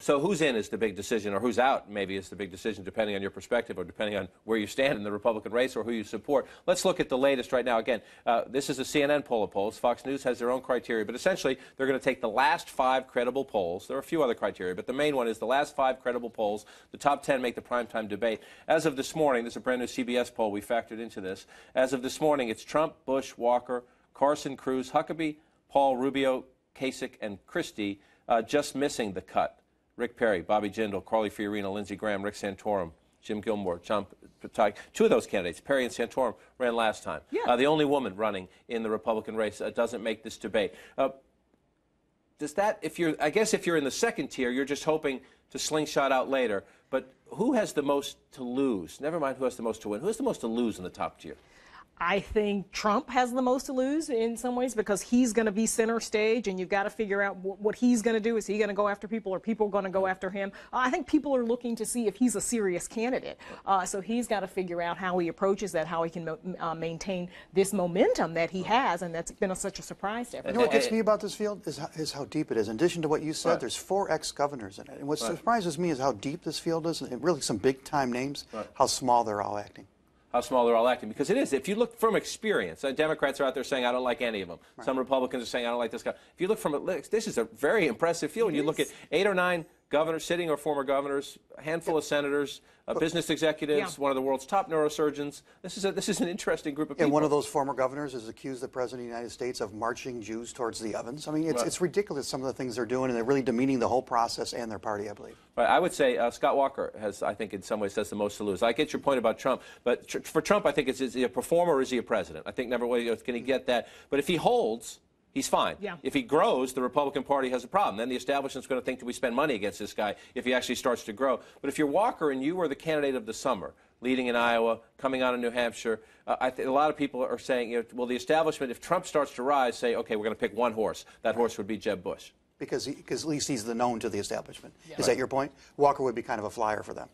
So who's in is the big decision, or who's out maybe is the big decision, depending on your perspective or depending on where you stand in the Republican race or who you support. Let's look at the latest right now. Again, this is a CNN poll of polls. Fox News has their own criteria, but essentially they're going to take the last 5 credible polls. There are a few other criteria, but the main one is the last 5 credible polls. The top 10 make the primetime debate. As of this morning, this is a brand new CBS poll. We factored into this. As of this morning, it's Trump, Bush, Walker, Carson, Cruz, Huckabee, Paul, Rubio, Kasich, and Christie, just missing the cut. Rick Perry, Bobby Jindal, Carly Fiorina, Lindsey Graham, Rick Santorum, Jim Gilmore, John Pataki. 2 of those candidates, Perry and Santorum, ran last time. Yeah. The only woman running in the Republican race doesn't make this debate. Does that, I guess if you're in the second tier, you're just hoping to slingshot out later. But who has the most to lose? Never mind who has the most to win. Who has the most to lose in the top tier? I think Trump has the most to lose in some ways because he's going to be center stage, and you've got to figure out what he's going to do. Is he going to go after people, or people going to go after him? I think people are looking to see if he's a serious candidate. So he's got to figure out how he approaches that, how he can maintain this momentum that he has, and that's been such a surprise to everyone. You know what gets me about this field is how deep it is. In addition to what you said, there's 4 ex-governors in it. And what surprises me is how deep this field is, and really some big-time names, how small they're all acting. How small they're all acting. Because it is. If you look from experience, Democrats are out there saying, I don't like any of them. Right. Some Republicans are saying, I don't like this guy. If you look from it, this is a very impressive field. When you look at 8 or 9 governors, sitting or former governors, a handful of senators, business executives, one of the world's top neurosurgeons. This is an interesting group of people. And one of those former governors has accused the President of the United States of marching Jews towards the ovens. I mean, it's ridiculous, some of the things they're doing, and they're really demeaning the whole process and their party, I believe. Right. I would say Scott Walker has, I think, in some ways, has the most to lose. I get your point about Trump, but for Trump, I think is he a performer or is he a president? I think never can he get that. But if he holds, he's fine. Yeah. If he grows, the Republican Party has a problem. Then the establishment's going to think that we spend money against this guy if he actually starts to grow. But if you're Walker and you were the candidate of the summer, leading in Iowa, coming out of New Hampshire, a lot of people are saying, well, the establishment, if Trump starts to rise, say, okay, we're going to pick one horse. That horse would be Jeb Bush. Because at least he's the known to the establishment. Yeah. Is that your point? Walker would be kind of a flyer for them.